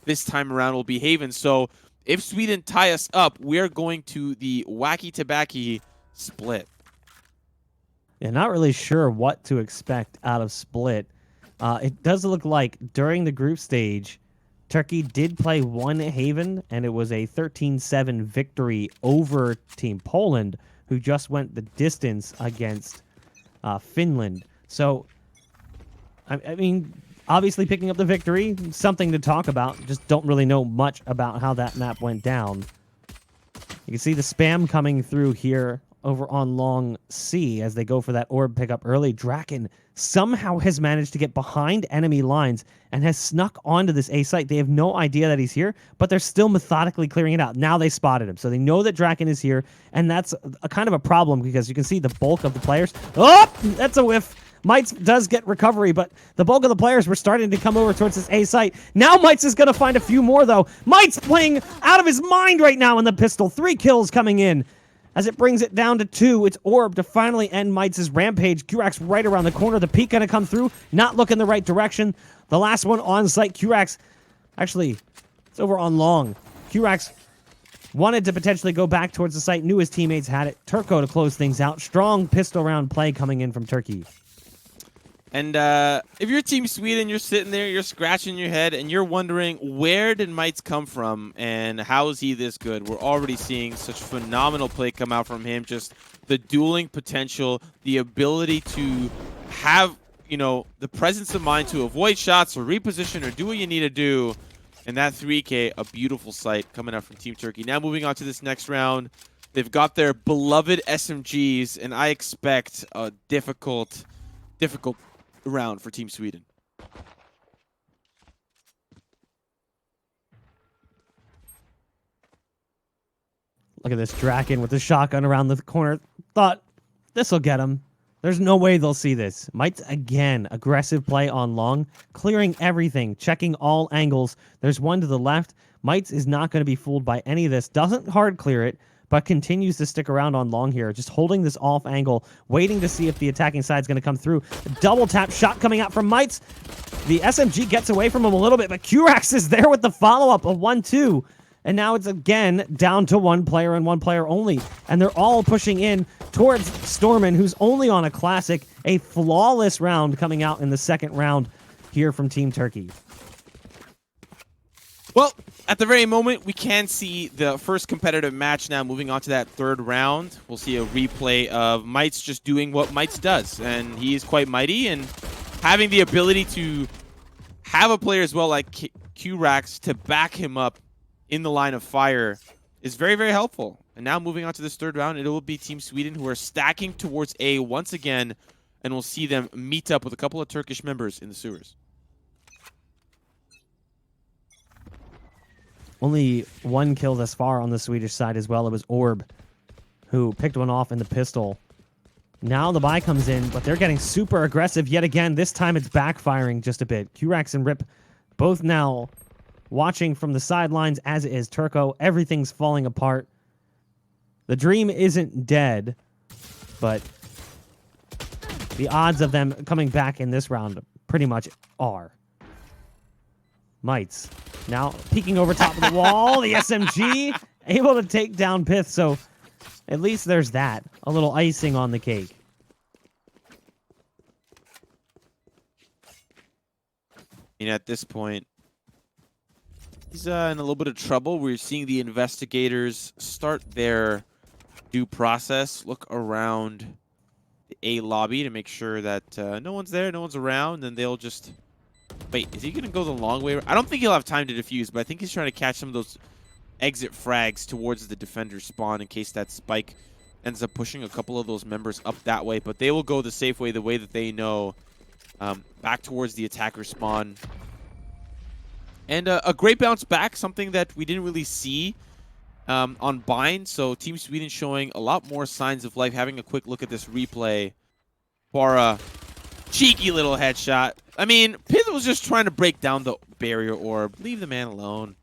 this time around will be Haven. So if Sweden tie us up, we're going to the wacky tobacco split. Yeah, not really sure what to expect out of split. It does look like during the group stage, Turkey did play one Haven, and it was a 13-7 victory over Team Poland, who just went the distance against Finland. So, I mean, obviously picking up the victory, something to talk about. Just don't really know much about how that map went down. You can see the spam coming through here over on long C as they go for that orb pickup early. Draken somehow has managed to get behind enemy lines and has snuck onto this A site. They have no idea that he's here, but they're still methodically clearing it out. Now they spotted him, so they know that Draken is here, and that's a kind of a problem because you can see the bulk of the players. Oh, that's a whiff. Mites does get recovery, but the bulk of the players were starting to come over towards this A site. Now Mites is going to find a few more, though. Mites playing out of his mind right now in the pistol. 3 kills coming in. As it brings it down to 2, it's Orb to finally end Mites' rampage. qRaxs right around the corner. The peek going to come through. Not looking the right direction. The last one on site. qRaxs, actually, it's over on long. qRaxs wanted to potentially go back towards the site. Knew his teammates had it. Turko to close things out. Strong pistol round play coming in from Turkey. And if you're Team Sweden, you're sitting there, you're scratching your head, and you're wondering, where did Mites come from, and how is he this good? We're already seeing such phenomenal play come out from him, just the dueling potential, the ability to have, you know, the presence of mind to avoid shots or reposition or do what you need to do. And that 3K, a beautiful sight coming out from Team Turkey. Now moving on to this next round, they've got their beloved SMGs, and I expect a difficult round for Team Sweden. Look at this Draken with the shotgun around the corner. Thought, this'll get him. There's no way they'll see this. Mites again, aggressive play on long, clearing everything, checking all angles. There's one to the left. Mites is not going to be fooled by any of this. Doesn't hard clear it, but continues to stick around on long here, just holding this off angle, waiting to see if the attacking side's going to come through. Double tap shot coming out from Mites. The SMG gets away from him a little bit, but qRaxs is there with the follow-up of 1-2. And now it's again down to one player and one player only. And they're all pushing in towards Stormen, who's only on a classic. A flawless round coming out in the second round here from Team Turkey. Well, at the very moment, we can see the first competitive match now moving on to that third round. We'll see a replay of Mites just doing what Mites does, and he is quite mighty, and having the ability to have a player as well like qRaxs to back him up in the line of fire is very, very helpful. And now moving on to this third round, it will be Team Sweden who are stacking towards A once again, and we'll see them meet up with a couple of Turkish members in the sewers. Only one kill thus far on the Swedish side as well. It was Orb, who picked one off in the pistol. Now the buy comes in, but they're getting super aggressive yet again. This time it's backfiring just a bit. qRaxs and Rip both now watching from the sidelines, as is Turko. Everything's falling apart. The dream isn't dead, but the odds of them coming back in this round pretty much are. Mites now peeking over top of the wall. The SMG able to take down pyth, so at least there's that. A little icing on the cake. And at this point, he's in a little bit of trouble. We're seeing the investigators start their due process, look around the A lobby to make sure that no one's there, no one's around, and they'll just... Wait, is he going to go the long way? I don't think he'll have time to defuse, but I think he's trying to catch some of those exit frags towards the defender's spawn in case that spike ends up pushing a couple of those members up that way. But they will go the safe way, the way that they know, back towards the attacker spawn. And a great bounce back, something that we didn't really see on Bind. So Team Sweden showing a lot more signs of life. Having a quick look at this replay. Paura, cheeky little headshot. I mean, pyth was just trying to break down the barrier orb. Leave the man alone.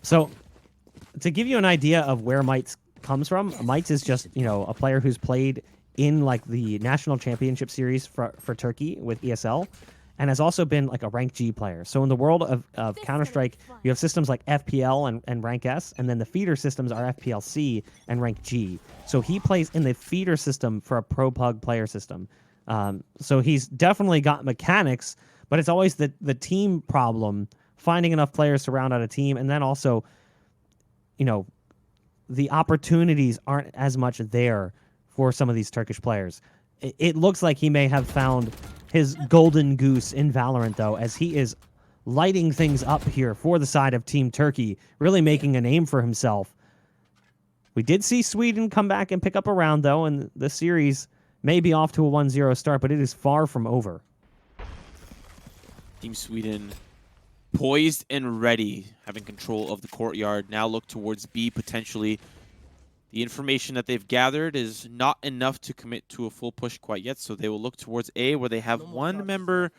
So, to give you an idea of where Mites comes from, Mites is just, you know, a player who's played in, like, the National Championship Series for Turkey with ESL. and has also been like a rank G player. So in the world of Counter-Strike, you have systems like FPL and rank S, and then the feeder systems are FPLC and rank G. So he plays in the feeder system for a pro pug player system. So he's definitely got mechanics, but it's always the team problem, finding enough players to round out a team, and then also, you know, the opportunities aren't as much there for some of these Turkish players. It looks like he may have found his golden goose in Valorant, though, as he is lighting things up here for the side of Team Turkey, really making a name for himself. We did see Sweden come back and pick up a round, though, and the series may be off to a 1-0 start, but it is far from over. Team Sweden poised and ready, having control of the courtyard. Now look towards B potentially. The information that they've gathered is not enough to commit to a full push quite yet, so they will look towards A, where they have one member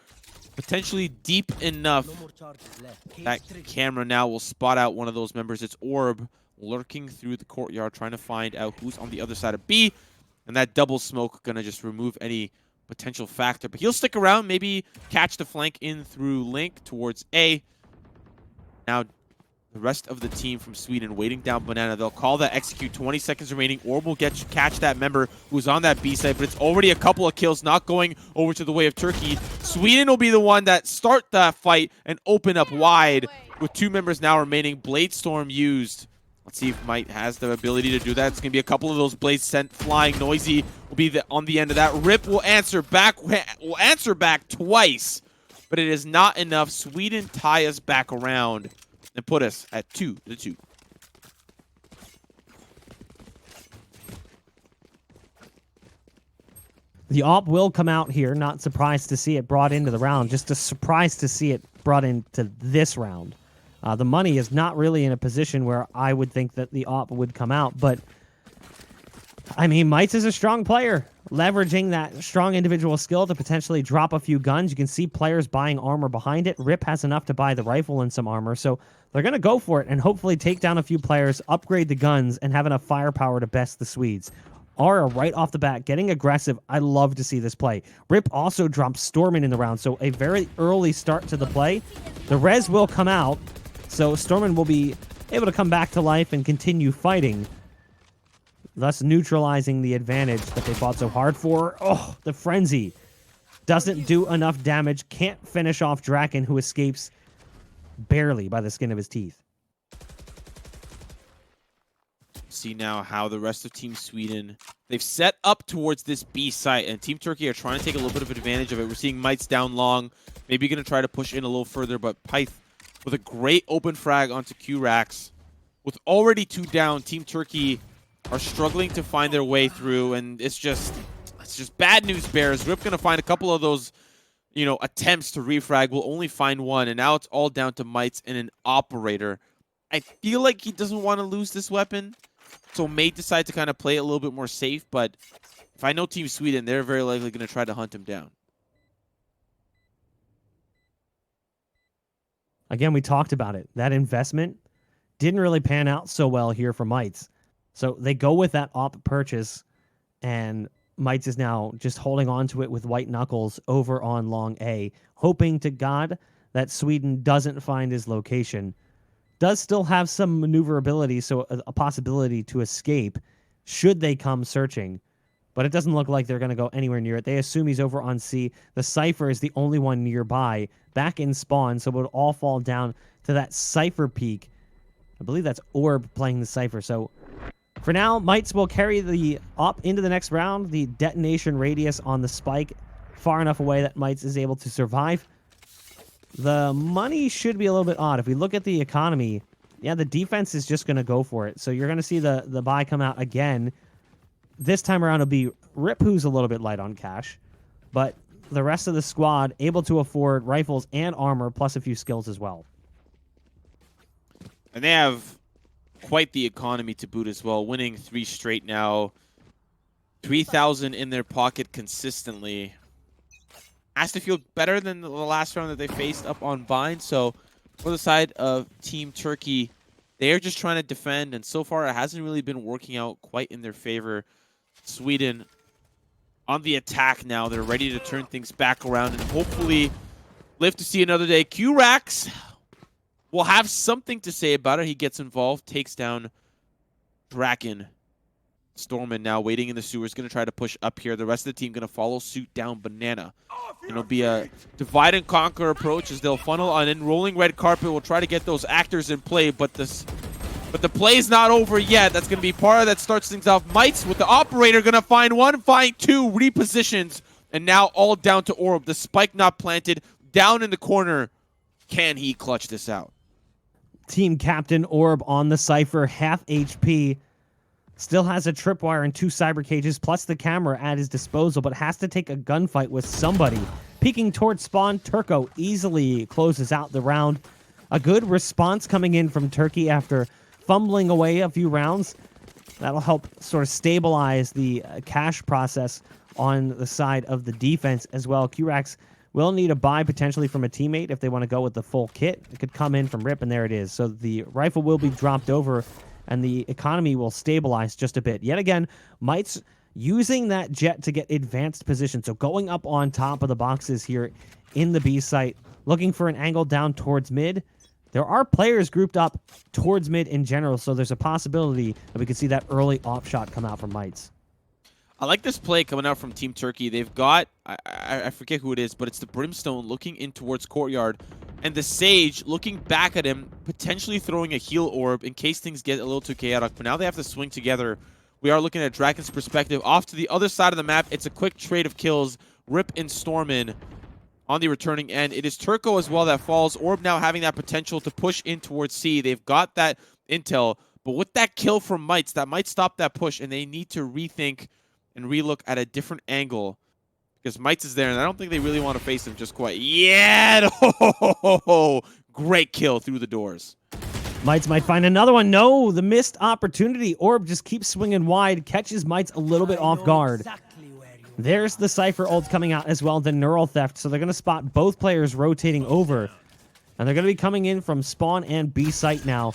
potentially deep enough. That camera now will spot out one of those members. It's Orb lurking through the courtyard, trying to find out who's on the other side of B. And that double smoke gonna just remove any potential factor. But he'll stick around, maybe catch the flank in through Link towards A. Now, the rest of the team from Sweden waiting down Banana. They'll call that execute, 20 seconds remaining. Orb will catch that member who's on that B side, but it's already a couple of kills not going over to the way of Turkey. Sweden will be the one that start that fight and open up wide with 2 members now remaining. Blade Storm used. Let's see if Might has the ability to do that. It's going to be a couple of those blades sent flying. Noizeeh will be on the end of that. Rip will answer back twice, but it is not enough. Sweden tie us back around and put us at 2-2. The AWP will come out here. Not surprised to see it brought into the round. Just a surprise to see it brought into this round. The money is not really in a position where I would think that the AWP would come out. But, I mean, Mites is a strong player. Leveraging that strong individual skill to potentially drop a few guns. You can see players buying armor behind it. Rip has enough to buy the rifle and some armor. So they're going to go for it and hopefully take down a few players, upgrade the guns, and have enough firepower to best the Swedes. Aura right off the bat, getting aggressive. I love to see this play. Rip also drops Stormen in the round, so a very early start to the play. The res will come out, so Stormen will be able to come back to life and continue fighting, thus neutralizing the advantage that they fought so hard for. Oh, the frenzy. Doesn't do enough damage, can't finish off Draken, who escapes barely by the skin of his teeth. See now how the rest of Team Sweden, they've set up towards this B site, and Team Turkey are trying to take a little bit of advantage of it. We're seeing Mites down long, maybe going to try to push in a little further, but pyth with a great open frag onto qRaxs. With already 2 down, Team Turkey are struggling to find their way through, and it's just bad news bears. Rip going to find a couple of those, you know, attempts to refrag. Will only find one, and now it's all down to Mites and an operator. I feel like he doesn't want to lose this weapon, so may decide to kind of play it a little bit more safe, but if I know Team Sweden, they're very likely going to try to hunt him down. Again, we talked about it. That investment didn't really pan out so well here for Mites. So they go with that AWP purchase, and Mites is now just holding on to it with white knuckles over on long A, hoping to God that Sweden doesn't find his location. Does still have some maneuverability, so a possibility to escape should they come searching. But it doesn't look like they're going to go anywhere near it. They assume he's over on C. The Cypher is the only one nearby, back in spawn, so it would all fall down to that Cypher peak. I believe that's Orb playing the Cypher. So for now, Mites will carry the AWP into the next round. The detonation radius on the spike far enough away that Mites is able to survive. The money should be a little bit odd. If we look at the economy, yeah, the defense is just going to go for it. So you're going to see the buy come out again. This time around, it'll be Rip, who's a little bit light on cash. But the rest of the squad able to afford rifles and armor, plus a few skills as well. And they have quite the economy to boot as well, winning 3 straight now. 3,000 in their pocket consistently. Has to feel better than the last round that they faced up on Bind. So for the side of Team Turkey, they're just trying to defend, and so far it hasn't really been working out quite in their favor. Sweden on the attack now. They're ready to turn things back around and hopefully Live to see another day. qRaxs will have something to say about it. He gets involved, takes down draken. Stormen now waiting in the sewers, going to try to push up here. The rest of the team going to follow suit down banana. It'll be a divide and conquer approach as they'll funnel on in. Rolling red carpet will try to get those actors in play, but the play is not over yet. That's going to be paura that starts things off. Mites with the operator going to find one, find two, repositions, and now all down to Orb. The spike not planted, down in the corner. Can he clutch this out? Team captain Orb on the Cypher, half HP. Still has a tripwire and 2 cyber cages, plus the camera at his disposal, but has to take a gunfight with somebody. Peeking towards spawn, Turko easily closes out the round. A good response coming in from Turkey after fumbling away a few rounds. That'll help sort of stabilize the cash process on the side of the defense as well. qRaxs will need a buy potentially from a teammate if they want to go with the full kit. It could come in from Rip, and there it is. So the rifle will be dropped over, and the economy will stabilize just a bit. Yet again, Mites using that jet to get advanced position. So going up on top of the boxes here in the B site, looking for an angle down towards mid. There are players grouped up towards mid in general, so there's a possibility that we could see that early off shot come out from Mites. I like this play coming out from Team Turkey. They've got, I forget who it is, but it's the Brimstone looking in towards Courtyard, and the Sage looking back at him, potentially throwing a heal orb in case things get a little too chaotic. But now they have to swing together. We are looking at draken's perspective. Off to the other side of the map, it's a quick trade of kills. Rip and Stormen on the returning end. It is Turko as well that falls. Orb now having that potential to push in towards C. They've got that intel, but with that kill from Mites, that might stop that push, and they need to rethink and relook at a different angle because Mites is there, and I don't think they really want to face him just quite yet. Oh, great kill through the doors. Mites might find another one. No, the missed opportunity. Orb just keeps swinging wide, catches Mites a little bit off guard. There's the Cypher ult coming out as well, the Neural Theft, so they're going to spot both players rotating over, and they're going to be coming in from spawn and B site now.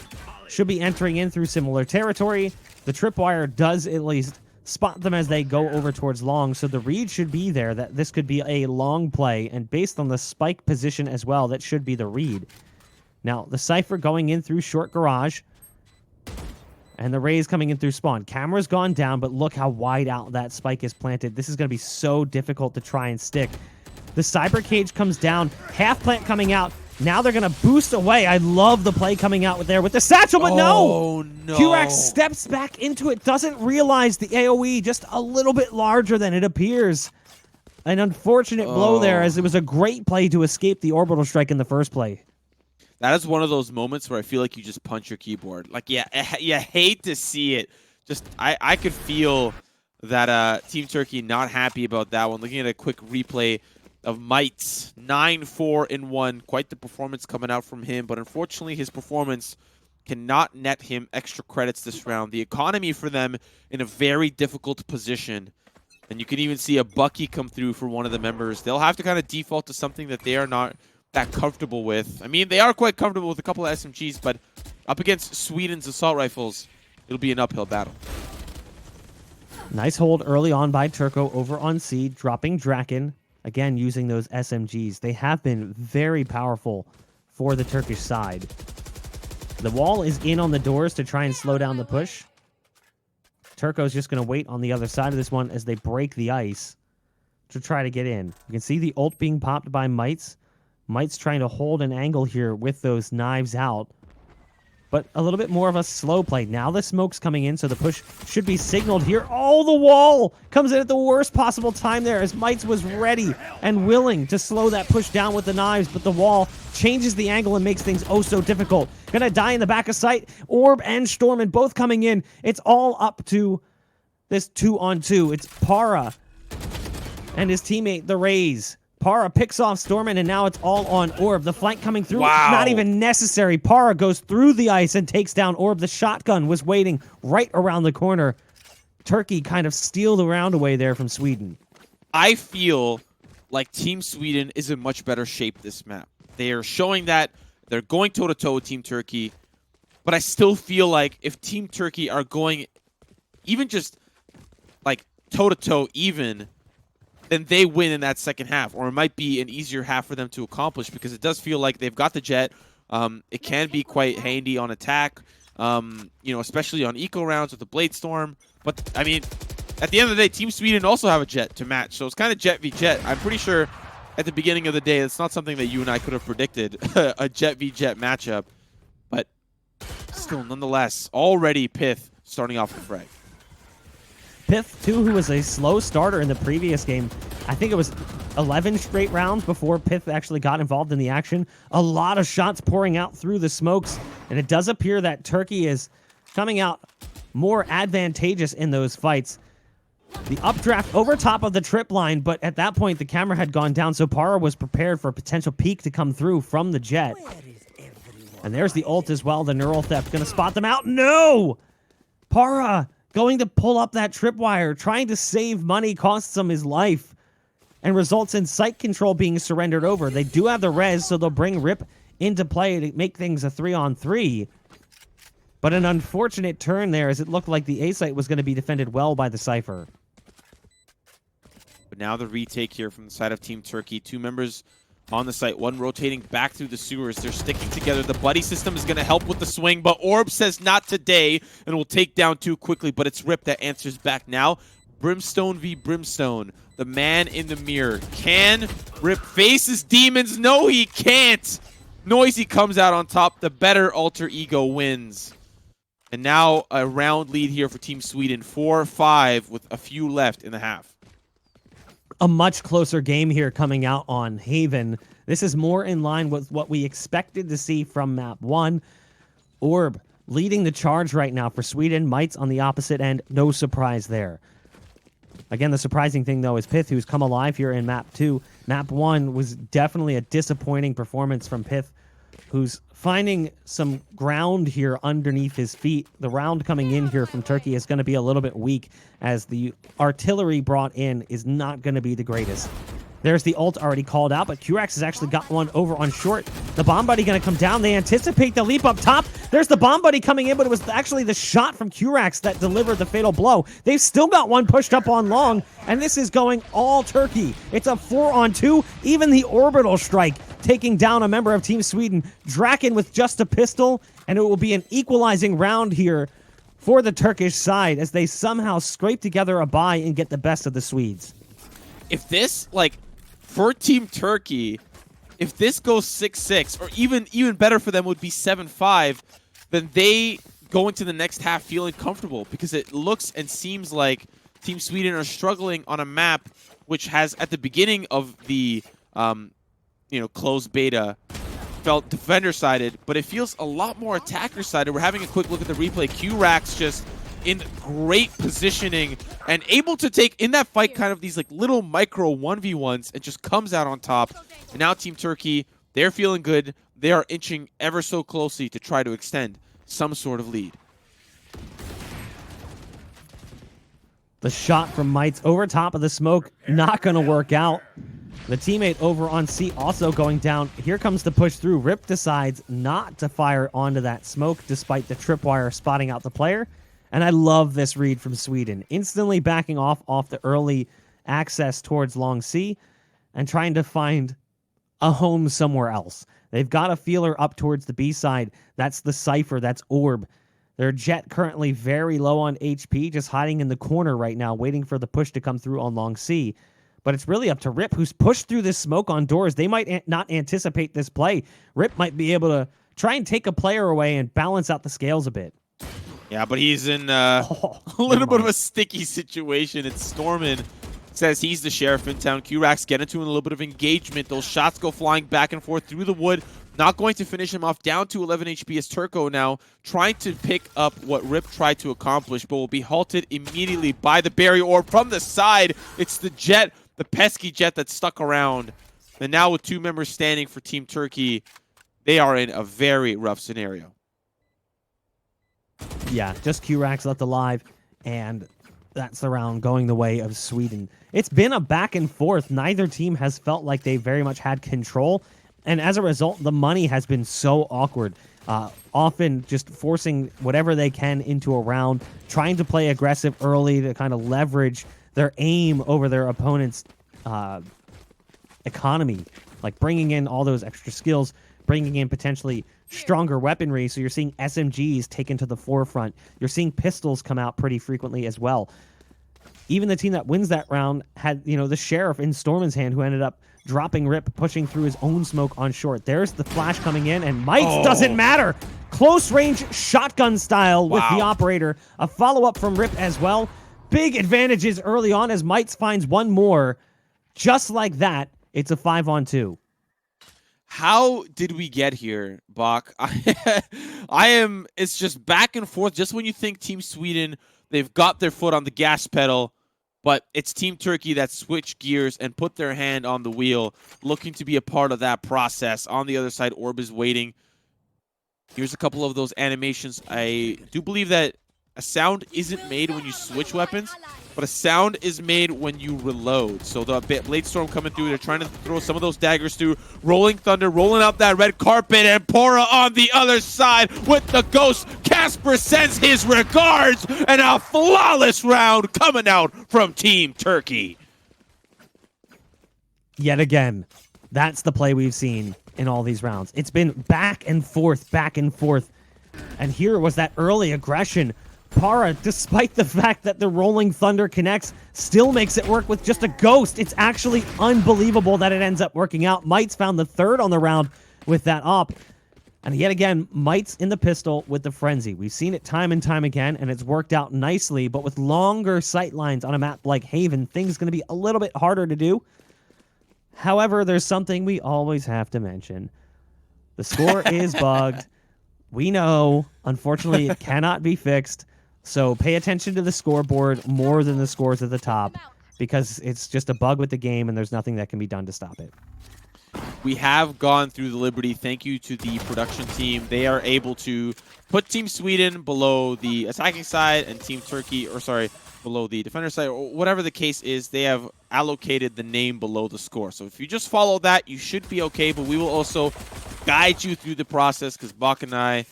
Should be entering in through similar territory. The Tripwire does at least spot them as they go over towards long, so the read should be there that this could be a long play, and based on the spike position as well, that should be the read. Now, the Cypher going in through short garage, and the Rays coming in through spawn. Camera's gone down, but look how wide out that spike is planted. This is going to be so difficult to try and stick. The cyber cage comes down, half plant coming out. Now they're going to boost away. I love the play coming out with the satchel, but no! qRaxs steps back into it, doesn't realize the AoE just a little bit larger than it appears. An unfortunate blow there, as it was a great play to escape the orbital strike in the first play. That is one of those moments where I feel like you just punch your keyboard. Like, yeah, you hate to see it. Just, I could feel that Team Turkey not happy about that one. Looking at a quick replay of Mites, 9-4-1. Quite the performance coming out from him, but unfortunately his performance cannot net him extra credits this round. The economy for them in a very difficult position. And you can even see a Bucky come through for one of the members. They'll have to kind of default to something that they are not that comfortable with. I mean, they are quite comfortable with a couple of SMGs, but up against Sweden's assault rifles, it'll be an uphill battle. Nice hold early on by Turko over on C, dropping Draken. Again, using those SMGs. They have been very powerful for the Turkish side. The wall is in on the doors to try and slow down the push. Turko's just going to wait on the other side of this one as they break the ice to try to get in. You can see the ult being popped by Mites. Mites trying to hold an angle here with those knives out. But a little bit more of a slow play. Now the smoke's coming in, so the push should be signaled here. Oh, the wall comes in at the worst possible time there as Mites was ready and willing to slow that push down with the knives, but the wall changes the angle and makes things oh so difficult. Gonna die in the back of sight. Orb and Stormen both coming in. It's all up to this 2-on-2. It's paura and his teammate, the Rays. Paura picks off Stormen, and now it's all on Orb. The flank coming through, not even necessary. Paura goes through the ice and takes down Orb. The shotgun was waiting right around the corner. Turkey kind of steal the round away there from Sweden. I feel like Team Sweden is in much better shape this map. They are showing that they're going toe-to-toe with Team Turkey, but I still feel like if Team Turkey are going even just like toe-to-toe even, then they win in that second half, or it might be an easier half for them to accomplish because it does feel like they've got the jet. It can be quite handy on attack, especially on eco rounds with the Blade Storm. But, I mean, at the end of the day, Team Sweden also have a jet to match, so it's kind of jet v jet. I'm pretty sure at the beginning of the day, it's not something that you and I could have predicted, a jet v jet matchup. But still, nonetheless, already pyth starting off the fray. pyth, too, who was a slow starter in the previous game. I think it was 11 straight rounds before pyth actually got involved in the action. A lot of shots pouring out through the smokes, and it does appear that Turkey is coming out more advantageous in those fights. The updraft over top of the trip line, but at that point the camera had gone down, so Paura was prepared for a potential peek to come through from the jet. And there's the ult as well, the neural theft gonna spot them out. No! Paura going to pull up that tripwire, trying to save money, costs him his life, and results in site control being surrendered over. They do have the res, so they'll bring Rip into play to make things a 3-on-3. But an unfortunate turn there, as it looked like the A site was going to be defended well by the Cypher. But now the retake here from the side of Team Turkey. 2 members on the site, one rotating back through the sewers. They're sticking together. The buddy system is going to help with the swing, but Orb says not today and will take down 2 quickly, but it's Rip that answers back now. Brimstone v Brimstone, the man in the mirror. Can Rip face his demons? No, he can't. Noizeeh comes out on top. The better alter ego wins. And now a round lead here for Team Sweden, 4-5 with a few left in the half. A much closer game here coming out on Haven. This is more in line with what we expected to see from map 1. Orb leading the charge right now for Sweden. Mites on the opposite end. No surprise there. Again, the surprising thing, though, is pyth, who's come alive here in map 2. Map 1 was definitely a disappointing performance from pyth, who's finding some ground here underneath his feet. The round coming in here from Turkey is going to be a little bit weak, as the artillery brought in is not going to be the greatest. There's the ult already called out, but qRaxs has actually got one over on short. The bomb buddy going to come down. They anticipate the leap up top. There's the bomb buddy coming in, but it was actually the shot from qRaxs that delivered the fatal blow. They've still got one pushed up on long, and this is going all Turkey. It's a 4-on-2. Even the orbital strike taking down a member of Team Sweden. Draken with just a pistol, and it will be an equalizing round here for the Turkish side as they somehow scrape together a bye and get the best of the Swedes. If this, for Team Turkey, if this goes 6-6, or even better for them would be 7-5, then they go into the next half feeling comfortable, because it looks and seems like Team Sweden are struggling on a map which has, at the beginning of the closed beta, felt defender-sided, but it feels a lot more attacker-sided. We're having a quick look at the replay. qRaxs just in great positioning and able to take in that fight kind of these little micro 1v1s and just comes out on top. And now Team Turkey, they're feeling good. They are inching ever so closely to try to extend some sort of lead. The shot from Mites over top of the smoke, not going to work out. The teammate over on C also going down. Here comes the push through. Rip decides not to fire onto that smoke despite the tripwire spotting out the player. And I love this read from Sweden. Instantly backing off the early access towards long C and trying to find a home somewhere else. They've got a feeler up towards the B side. That's the Cypher. That's Orb. Their jet currently very low on HP, just hiding in the corner right now, waiting for the push to come through on long C. But it's really up to Rip, who's pushed through this smoke on doors. They might not anticipate this play. Rip might be able to try and take a player away and balance out the scales a bit. Yeah, but he's in a little bit of a sticky situation. It's Stormen says he's the sheriff in town. qRaxs get into a little bit of engagement. Those shots go flying back and forth through the wood. Not going to finish him off. Down to 11 HP is Turko now, trying to pick up what Rip tried to accomplish, but will be halted immediately by the barrier orb from the side. It's the jet, the pesky jet that's stuck around. And now with 2 members standing for Team Turkey, they are in a very rough scenario. Yeah, just qRaxs left alive, and that's the round going the way of Sweden. It's been a back and forth. Neither team has felt like they very much had control, and as a result, the money has been so awkward. Often just forcing whatever they can into a round, trying to play aggressive early to kind of leverage their aim over their opponent's economy, like bringing in all those extra skills, bringing in potentially stronger weaponry. So you're seeing SMGs taken to the forefront. You're seeing pistols come out pretty frequently as well. Even the team that wins that round had, the Sheriff in Stormen's hand, who ended up dropping Rip, pushing through his own smoke on short. There's the flash coming in, and Mites doesn't matter. Close range shotgun style with the operator. A follow-up from Rip as well. Big advantages early on as Mites finds one more. Just like that, it's a 5-on-2. How did we get here, Bach? It's just back and forth. Just when you think Team Sweden, they've got their foot on the gas pedal, but it's Team Turkey that switched gears and put their hand on the wheel, looking to be a part of that process. On the other side, Orb is waiting. Here's a couple of those animations. I do believe that a sound isn't made when you switch weapons, but a sound is made when you reload. So the Blade Storm coming through, they're trying to throw some of those daggers through. Rolling Thunder, rolling out that red carpet, and Paura on the other side with the Ghost. Casper sends his regards, and a flawless round coming out from Team Turkey. Yet again, that's the play we've seen in all these rounds. It's been back and forth, back and forth. And here was that early aggression. Paura, despite the fact that the Rolling Thunder connects, still makes it work with just a Ghost. It's actually unbelievable that it ends up working out. Mites found the third on the round with that op. And yet again, Mites in the pistol with the Frenzy. We've seen it time and time again, and it's worked out nicely. But with longer sight lines on a map like Haven, things going to be a little bit harder to do. However, there's something we always have to mention. The score is bugged. We know, unfortunately, it cannot be fixed. So pay attention to the scoreboard more than the scores at the top, because it's just a bug with the game and there's nothing that can be done to stop it. We have gone through the Liberty. Thank you to the production team. They are able to put Team Sweden below the attacking side and Team Turkey, below the defender side, or whatever the case is. They have allocated the name below the score. So if you just follow that, you should be okay, but we will also guide you through the process, because Bach and I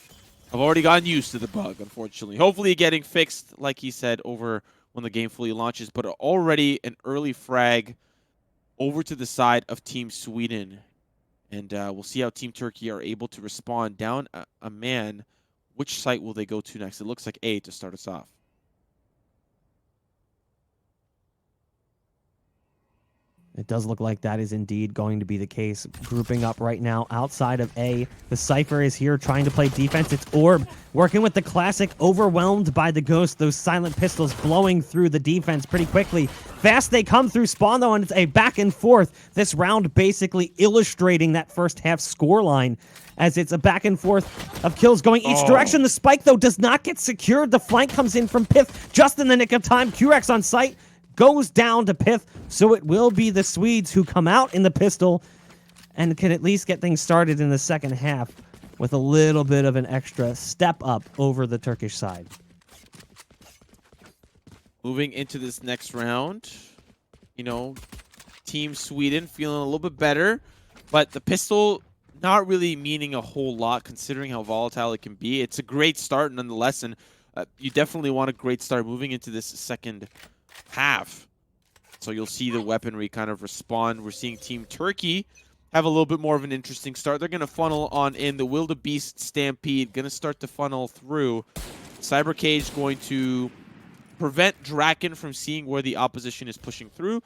have already gotten used to the bug, unfortunately. Hopefully getting fixed, like he said, over when the game fully launches, but already an early frag over to the side of Team Sweden. And we'll see how Team Turkey are able to respond down a man. Which site will they go to next? It looks like A to start us off. It does look like that is indeed going to be the case. Grouping up right now outside of A. The Cypher is here trying to play defense. It's Orb working with the classic, overwhelmed by the Ghost. Those silent pistols blowing through the defense pretty quickly. Fast they come through spawn though, and it's a back and forth. This round basically illustrating that first half scoreline, as it's a back and forth of kills going each direction. The spike though does not get secured. The flank comes in from pyth just in the nick of time. qRaxs on site. Goes down to pyth, so it will be the Swedes who come out in the pistol and can at least get things started in the second half with a little bit of an extra step up over the Turkish side. Moving into this next round, Team Sweden feeling a little bit better, but the pistol not really meaning a whole lot considering how volatile it can be. It's a great start nonetheless, and you definitely want a great start moving into this second half. So you'll see the weaponry kind of respond. We're seeing Team Turkey have a little bit more of an interesting start. They're going to funnel on in. The Wildebeest Stampede going to start to funnel through. Cyber Cage going to prevent Draken from seeing where the opposition is pushing through.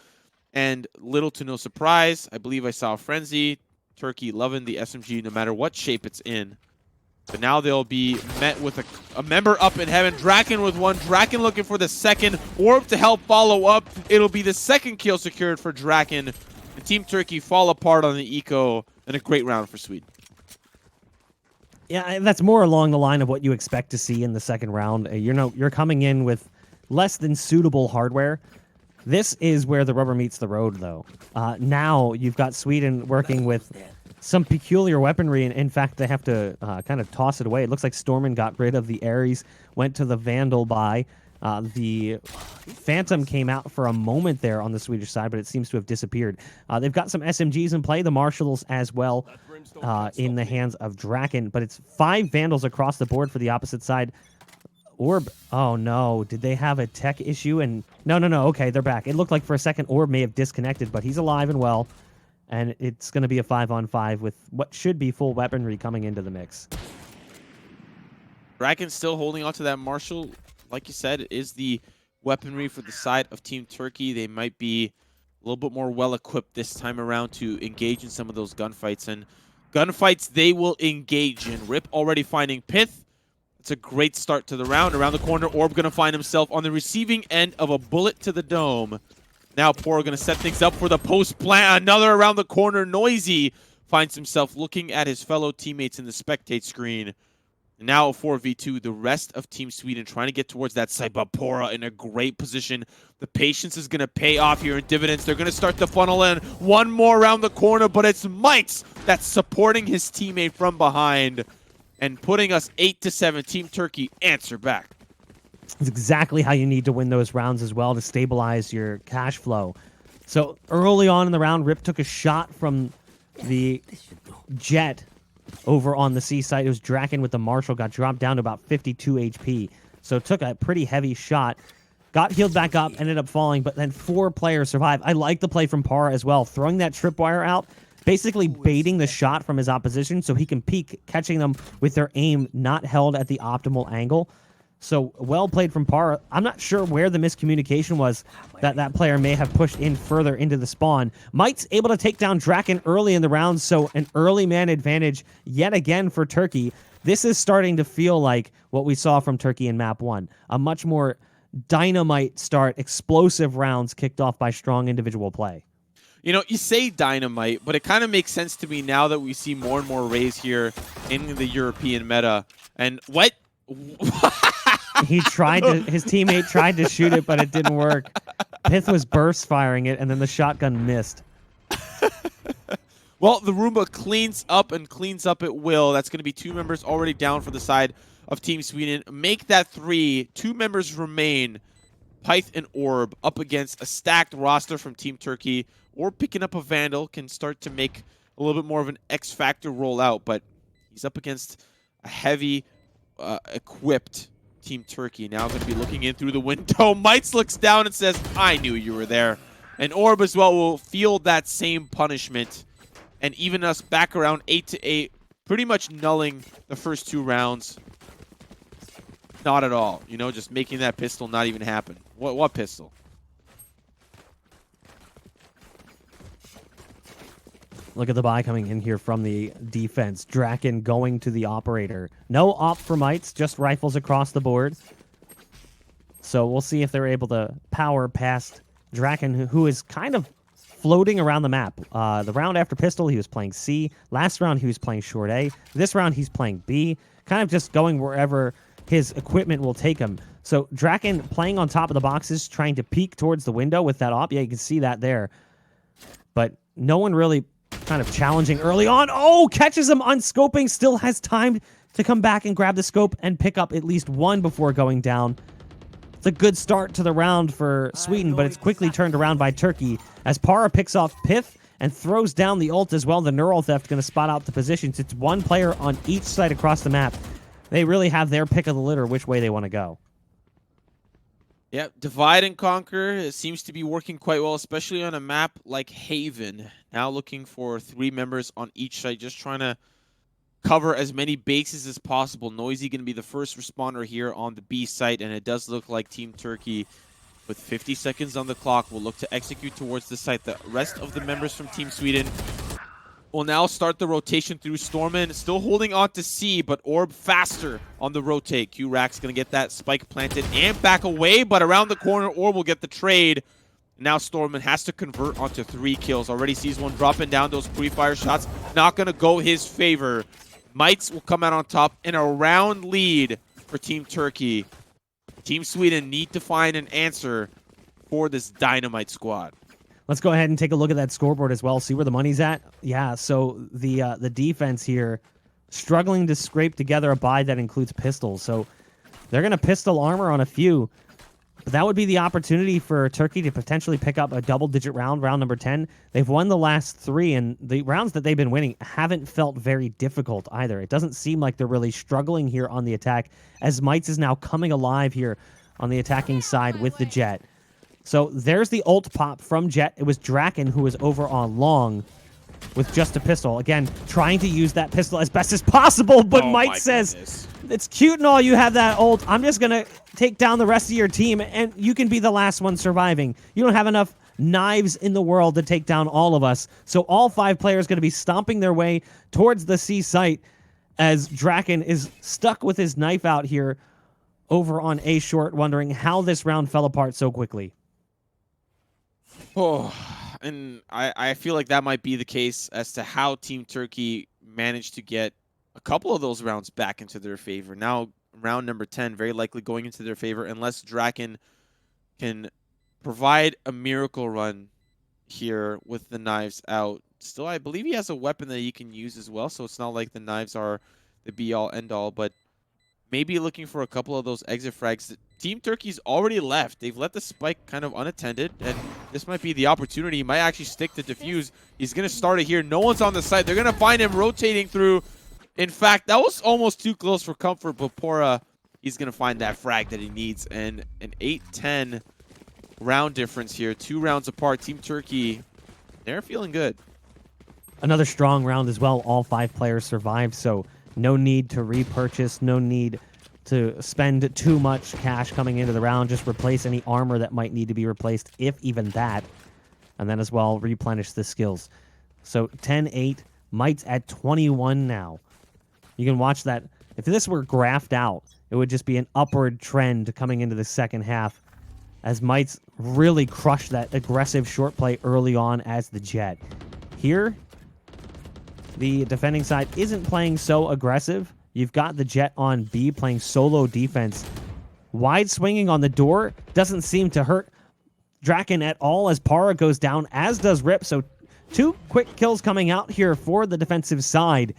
And little to no surprise, I believe I saw a Frenzy. Turkey loving the SMG no matter what shape it's in. But now they'll be met with a member up in heaven. Draken with one. Draken looking for the second. Orb to help follow up. It'll be the second kill secured for Draken. And Team Turkey fall apart on the eco. And a great round for Sweden. Yeah, that's more along the line of what you expect to see in the second round. You're coming in with less than suitable hardware. This is where the rubber meets the road, though. Now you've got Sweden working with some peculiar weaponry, and in fact, they have to kind of toss it away. It looks like Stormen got rid of the Ares, went to the Vandal buy. The Phantom came out for a moment there on the Swedish side, but it seems to have disappeared. They've got some SMGs in play, the Marshals as well, in the hands of Draken, but it's 5 Vandals across the board for the opposite side. Orb. Oh, no. Did they have a tech issue? And no. Okay, they're back. It looked like for a second Orb may have disconnected, but he's alive and well. And it's going to be a 5-on-5 with what should be full weaponry coming into the mix. Draken still holding on to that Marshall. Like you said, it is the weaponry for the side of Team Turkey. They might be a little bit more well-equipped this time around to engage in some of those gunfights. And gunfights they will engage in. Rip already finding pyth. It's a great start to the round. Around the corner, Orb going to find himself on the receiving end of a bullet to the dome. Now paura going to set things up for the post plant. Another around the corner. Noizeeh finds himself looking at his fellow teammates in the spectate screen. And now a 4v2. The rest of Team Sweden trying to get towards that side, but paura in a great position. The patience is going to pay off here in dividends. They're going to start to funnel in. One more around the corner, but it's pyth that's supporting his teammate from behind and putting us 8-7. Team Turkey answer back. It's exactly how you need to win those rounds as well to stabilize your cash flow. So early on in the round, Rip took a shot from the jet over on the C side. It was draken with the Marshall, got dropped down to about 52 HP. So took a pretty heavy shot, got healed back up, ended up falling, but then 4 players survived. I like the play from paura as well, throwing that tripwire out, basically baiting the shot from his opposition so he can peek, catching them with their aim not held at the optimal angle. So well played from paura. I'm not sure where the miscommunication was that player may have pushed in further into the spawn. pyth's able to take down draken early in the round, so an early man advantage yet again for Turkey. This is starting to feel like what we saw from Turkey in map 1. A much more dynamite start, explosive rounds kicked off by strong individual play. You know, you say dynamite, but it kind of makes sense to me now that we see more and more Rays here in the European meta. And what? He tried to, his teammate tried to shoot it, but it didn't work. pyth was burst firing it, and then the shotgun missed. Well, the Roomba cleans up and cleans up at will. That's going to be 2 members already down for the side of Team Sweden. Make that 3. 2 members remain. pyth and Orb up against a stacked roster from Team Turkey. Or picking up a Vandal can start to make a little bit more of an X-Factor rollout, but he's up against a heavy equipped Team Turkey. Now going to be looking in through the window. pyth looks down and says, I knew you were there. And Orb as well will feel that same punishment and even us back around 8-8, pretty much nulling the first 2 rounds. Not at all. You know, just making that pistol not even happen. What pistol? Look at the buy coming in here from the defense. Draken going to the operator. No op for pyths, just rifles across the board. So we'll see if they're able to power past Draken, who is kind of floating around the map. The round after pistol, he was playing C. Last round, he was playing short A. This round, he's playing B. Kind of just going wherever his equipment will take him. So Draken playing on top of the boxes, trying to peek towards the window with that op. Yeah, you can see that there. But no one really kind of challenging early on. Oh, catches him unscoping. Still has time to come back and grab the scope and pick up at least 1 before going down. It's a good start to the round for Sweden, but it's quickly turned around by Turkey as paura picks off pyth and throws down the ult as well. The neural theft going to spot out the positions. It's 1 player on each side across the map. They really have their pick of the litter which way they want to go. Yeah, divide and conquer. It seems to be working quite well, especially on a map like Haven. Now looking for 3 members on each side, just trying to cover as many bases as possible. Noizeeh going to be the first responder here on the B site, and it does look like Team Turkey, with 50 seconds on the clock, will look to execute towards the site. The rest of the members from Team Sweden will now start the rotation through Stormen. Still holding on to C, but Orb faster on the rotate. qRaxs going to get that spike planted and back away, but around the corner, Orb will get the trade. Now Stormen has to convert onto 3 kills. Already sees one dropping down. Those pre-fire shots not going to go his favor. pyths will come out on top in a round lead for Team Turkey. Team Sweden need to find an answer for this dynamite squad. Let's go ahead and take a look at that scoreboard as well, see where the money's at. Yeah, so the defense here struggling to scrape together a buy that includes pistols. So they're going to pistol armor on a few, But that would be the opportunity for Turkey to potentially pick up a double-digit round number 10. They've won the last 3, and the rounds that they've been winning haven't felt very difficult either. It doesn't seem like they're really struggling here on the attack, as myth is now coming alive here on the attacking side with the Jett. So there's the ult pop from Jett. It was Draken who was over on long with just a pistol. Again, trying to use that pistol as best as possible, but myth says, it's cute and all you have that ult. I'm just going to take down the rest of your team, and you can be the last one surviving. You don't have enough knives in the world to take down all of us. So all 5 players going to be stomping their way towards the C site as Draken is stuck with his knife out here over on A short, wondering how this round fell apart so quickly. Oh, and I feel like that might be the case as to how Team Turkey managed to get a couple of those rounds back into their favor. Now, round number 10 very likely going into their favor unless Draken can provide a miracle run here with the knives out. Still, I believe he has a weapon that he can use as well, so it's not like the knives are the be-all, end-all, but maybe looking for a couple of those exit frags. Team Turkey's already left. They've let the spike kind of unattended, and this might be the opportunity. He might actually stick to defuse. He's going to start it here. No one's on the site. They're going to find him rotating through. In fact, that was almost too close for comfort, but Paura, he's going to find that frag that he needs. And an 8-10 round difference here. 2 rounds apart. Team Turkey, they're feeling good. Another strong round as well. All 5 players survived, so no need to repurchase, no need to spend too much cash coming into the round. Just replace any armor that might need to be replaced, if even that. And then as well, replenish the skills. So 10-8, myth's at 21 now. You can watch that. If this were graphed out, it would just be an upward trend coming into the second half as myth's really crushed that aggressive short play early on as the Jett. Here, the defending side isn't playing so aggressive. You've got the Jett on B playing solo defense. Wide swinging on the door doesn't seem to hurt Draken at all as Paura goes down, as does Rip. So 2 quick kills coming out here for the defensive side.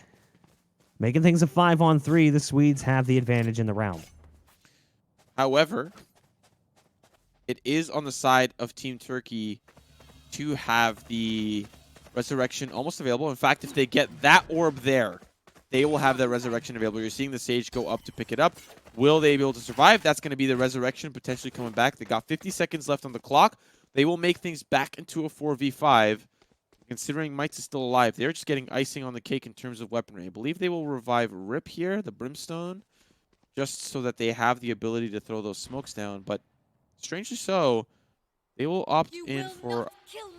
Making things a 5-on-3, the Swedes have the advantage in the round. However, it is on the side of Team Turkey to have the Resurrection almost available. In fact, if they get that orb there, they will have that Resurrection available. You're seeing the Sage go up to pick it up. Will they be able to survive? That's going to be the Resurrection potentially coming back. They got 50 seconds left on the clock. They will make things back into a 4v5. Considering myth is still alive, they're just getting icing on the cake in terms of weaponry. I believe they will revive Rip here, the Brimstone, just so that they have the ability to throw those smokes down. But strangely so, they will opt in for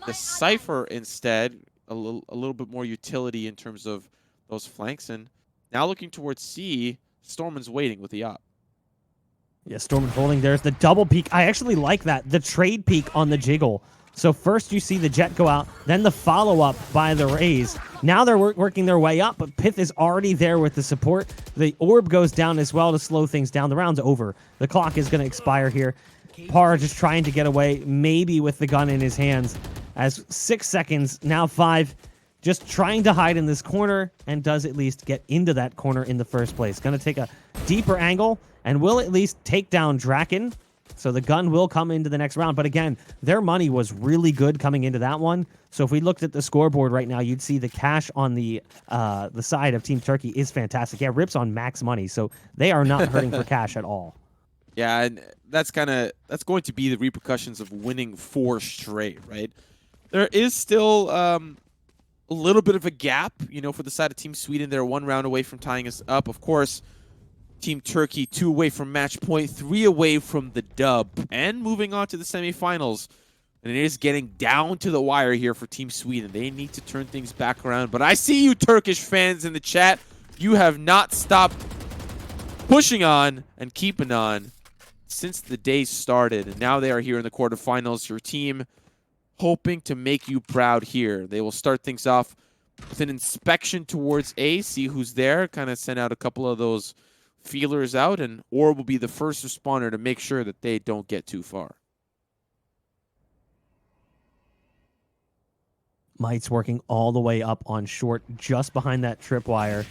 the Cypher instead. A little bit more utility in terms of those flanks. And now looking towards C, Stormen's waiting with the op. Yeah, Stormen holding. There's the double peek. I actually like that. The trade peek on the jiggle. So first you see the Jett go out, then the follow-up by the Raze. Now they're working their way up, but pyth is already there with the support. The orb goes down as well to slow things down. The round's over. The clock is going to expire here. Paura just trying to get away, maybe with the gun in his hands. As 6 seconds, now 5, just trying to hide in this corner, and does at least get into that corner in the first place. Going to take a deeper angle, and will at least take down Draken. So the gun will come into the next round. But again, their money was really good coming into that one. So if we looked at the scoreboard right now, you'd see the cash on the side of Team Turkey is fantastic. Yeah, Rip's on max money, so they are not hurting for cash at all. Yeah, and that's going to be the repercussions of winning 4 straight, right? There is still a little bit of a gap, you know, for the side of Team Sweden. They're 1 round away from tying us up. Of course, Team Turkey 2 away from match point, 3 away from the dub, and moving on to the semifinals. And it is getting down to the wire here for Team Sweden. They need to turn things back around. But I see you Turkish fans in the chat. You have not stopped pushing on and keeping on since the day started. And now they are here in the quarterfinals. Your team hoping to make you proud here. They will start things off with an inspection towards A, see who's there, kind of send out a couple of those feelers out, and Orb will be the first responder to make sure that they don't get too far. myth's working all the way up on short, just behind that tripwire.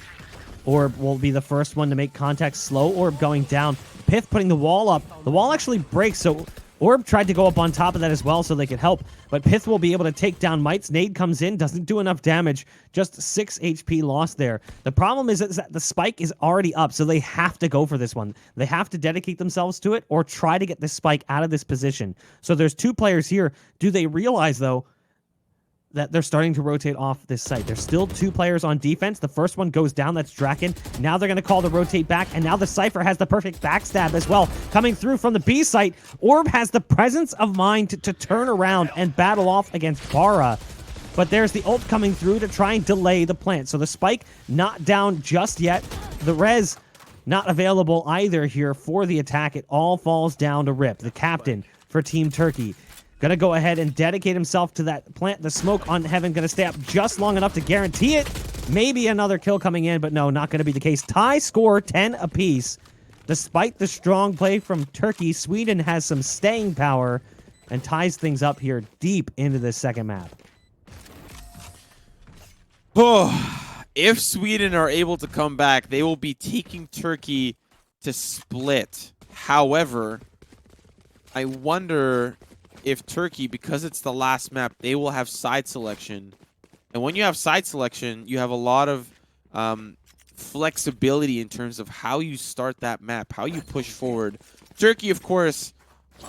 Orb will be the first one to make contact. Slow Orb going down. pyth putting the wall up. The wall actually breaks, so Orb tried to go up on top of that as well so they could help, but Pyth will be able to take down Mites. Nade comes in, doesn't do enough damage, just 6 HP lost there. The problem is that the spike is already up, so they have to go for this one. They have to dedicate themselves to it or try to get this spike out of this position. So there's 2 players here. Do they realize, though, that they're starting to rotate off this site? There's still 2 players on defense. The first one goes down. That's Draken. Now they're going to call the rotate back, and now the Cypher has the perfect backstab as well. Coming through from the B site, Orb has the presence of mind to turn around and battle off against Paura. But there's the ult coming through to try and delay the plant. So the spike not down just yet. The res not available either here for the attack. It all falls down to Rip, the captain for Team Turkey. Gonna go ahead and dedicate himself to that plant. The smoke on Heaven gonna stay up just long enough to guarantee it. Maybe another kill coming in, but no, not gonna be the case. Tie score 10 apiece. Despite the strong play from Turkey, Sweden has some staying power and ties things up here deep into the second map. Oh, if Sweden are able to come back, they will be taking Turkey to split. However, I wonder if Turkey, because it's the last map, they will have side selection. And when you have side selection, you have a lot of flexibility in terms of how you start that map, how you push forward. Turkey, of course,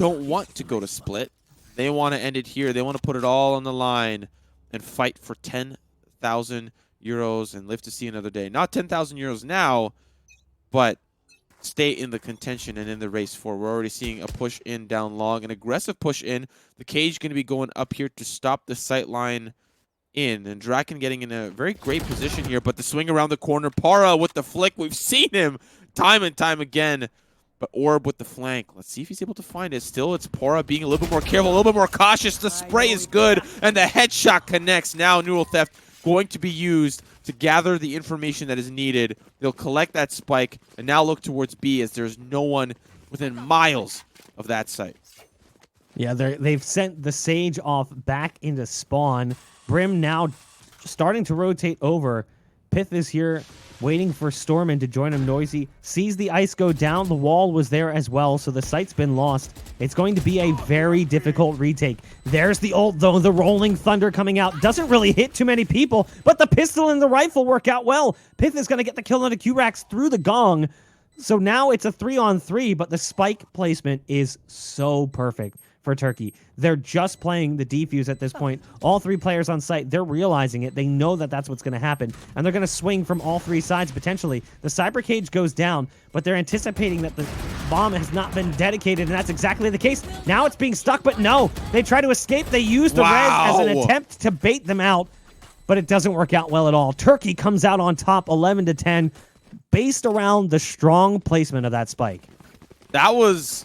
don't want to go to split. They want to end it here. They want to put it all on the line and fight for 10,000 euros and live to see another day. Not 10,000 euros now, but stay in the contention and in the race for. We're already seeing a push in down long, an aggressive push in. The cage going to be going up here to stop the sight line in, and Draken getting in a very great position here, but the swing around the corner, Paura with the flick. We've seen him time and time again, but Orb with the flank. Let's see if he's able to find it. Still, it's Paura being a little bit more careful, a little bit more cautious. The spray is good, and the headshot connects. Now Neural Theft going to be used to gather the information that is needed. They'll collect that spike and now look towards B, as there's no one within miles of that site. Yeah, they've sent the Sage off back into spawn. Brim now starting to rotate over. Pyth is here waiting for Stormen to join him. Noizeeh sees the ice go down. The wall was there as well, so the site's been lost. It's going to be a very difficult retake. There's the ult, though. The rolling thunder coming out. Doesn't really hit too many people, but the pistol and the rifle work out well. Pyth is going to get the kill on a qRaxs through the gong. So now it's a 3-on-3, but the spike placement is so perfect for Turkey. They're just playing the defuse at this point. All 3 players on site, they're realizing it. They know that that's what's going to happen, and they're going to swing from all 3 sides potentially. The cyber cage goes down, but they're anticipating that the bomb has not been dedicated, and that's exactly the case. Now it's being stuck, but no. They try to escape. They use the res as an attempt to bait them out, but it doesn't work out well at all. Turkey comes out on top 11-10, based around the strong placement of that spike. That was...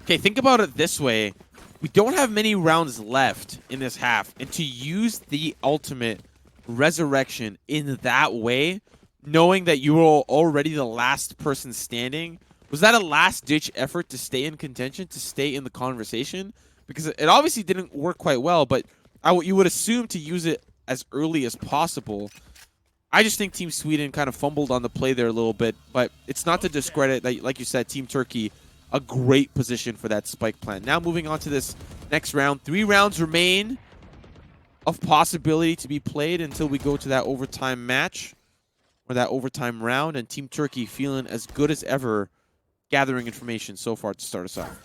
Okay, think about it this way. We don't have many rounds left in this half, and to use the ultimate resurrection in that way, knowing that you were already the last person standing, was that a last-ditch effort to stay in contention, to stay in the conversation? Because it obviously didn't work quite well, but you would assume to use it as early as possible. I just think Team Sweden kind of fumbled on the play there a little bit, but it's not to discredit, like you said, Team Turkey, a great position for that spike plant. Now moving on to this next round. 3 rounds remain of possibility to be played until we go to that overtime match or that overtime round, and Team Turkey feeling as good as ever gathering information so far to start us off.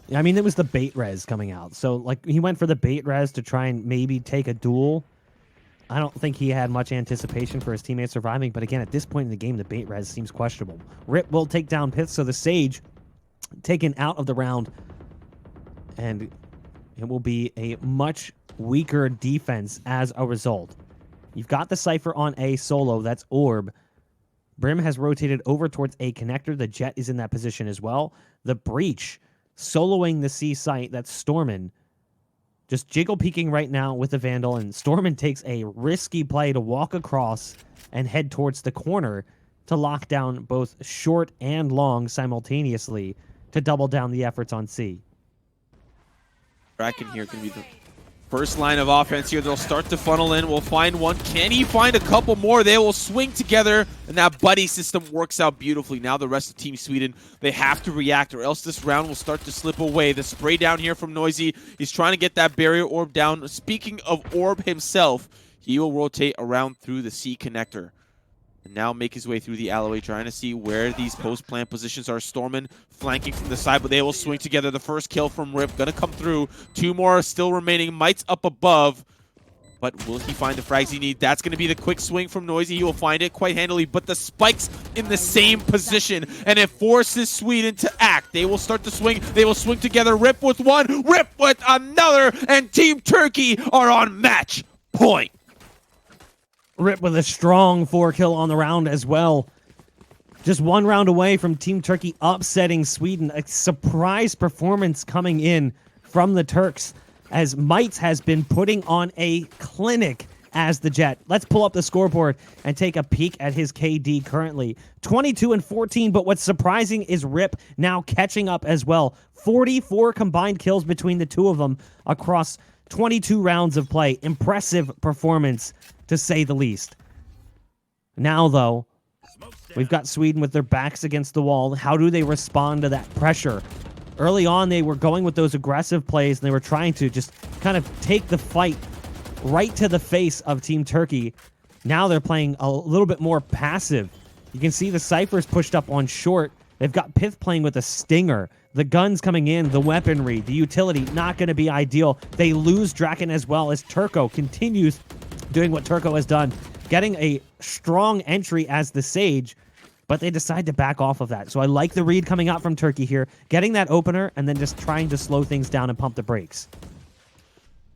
Yeah, I mean, it was the bait res coming out. So, like, he went for the bait res to try and maybe take a duel. I don't think he had much anticipation for his teammates surviving, but again, at this point in the game, the bait res seems questionable. Rip will take down Pyth, so the Sage taken out of the round, and it will be a much weaker defense as a result. You've got the Cypher on A solo, that's Orb. Brim has rotated over towards A connector. The Jet is in that position as well. The Breach soloing the C site, that's Stormen. Just jiggle peeking right now with the Vandal, and Stormen takes a risky play to walk across and head towards the corner to lock down both short and long simultaneously to double down the efforts on C. Draken here can be First line of offense here, they'll start to funnel in. We'll find one. Can he find a couple more? They will swing together, and that buddy system works out beautifully. Now the rest of Team Sweden, they have to react, or else this round will start to slip away. The spray down here from Noizeeh. He's trying to get that barrier orb down. Speaking of orb himself, he will rotate around through the C connector. And now make his way through the alleyway, trying to see where these post-plant positions are. Stormen flanking from the side, but they will swing together. The first kill from Rip, gonna come through. Two more still remaining. Might's up above, but will he find the frags he needs? That's gonna be the quick swing from Noizeeh. He will find it quite handily, but the spike's in the same position, and it forces Sweden to act. They will start to swing. They will swing together. Rip with one, Rip with another, and Team Turkey are on match point. Rip with a strong 4-kill on the round as well. Just one round away from Team Turkey upsetting Sweden. A surprise performance coming in from the Turks as Mites has been putting on a clinic as the Jet. Let's pull up the scoreboard and take a peek at his KD currently. 22 and 14, but what's surprising is Rip now catching up as well. 44 combined kills between the two of them across 22 rounds of play. Impressive performance, to say the least. Now, though, we've got Sweden with their backs against the wall. How do they respond to that pressure? Early on, they were going with those aggressive plays, and they were trying to just kind of take the fight right to the face of Team Turkey. Now they're playing a little bit more passive. You can see the Cyphers pushed up on short. They've got pyth playing with a stinger. The guns coming in, the weaponry, the utility, not going to be ideal. They lose draken as well as turko continues doing what turko has done, getting a strong entry as the Sage, but they decide to back off of that. So I like the read coming out from Turkey here, getting that opener and then just trying to slow things down and pump the brakes.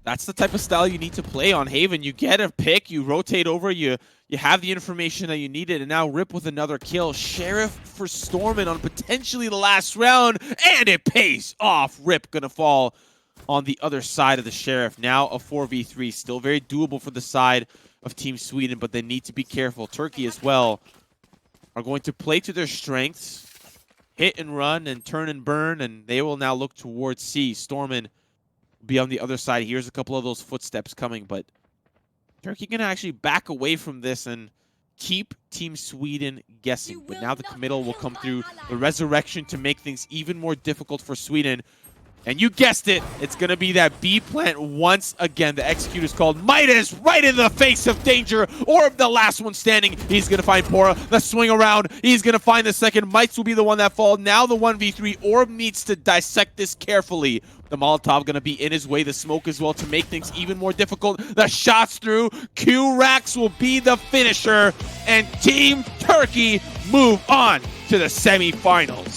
That's the type of style you need to play on Haven. You get a pick, you rotate over, you have the information that you needed, and now Rip with another kill. Sheriff for Stormen on potentially the last round, and it pays off. Rip gonna fall on the other side of the Sheriff. Now a 4v3, still very doable for the side of Team Sweden, but they need to be careful. Turkey as well are going to play to their strengths, hit and run and turn and burn, and they will now look towards C. Stormen be on the other side. Here's a couple of those footsteps coming, but Turkey gonna actually back away from this and keep Team Sweden guessing. But now the committal will come through, the resurrection to make things even more difficult for Sweden. And you guessed it, it's going to be that B plant once again. The execute is called Midas, right in the face of danger. Orb, the last one standing. He's going to find Paura. The swing around. He's going to find the second. Mites will be the one that falls. Now the 1v3. Orb needs to dissect this carefully. The Molotov going to be in his way. The smoke as well to make things even more difficult. The shots through. qRaxs will be the finisher. And Team Turkey move on to the semifinals.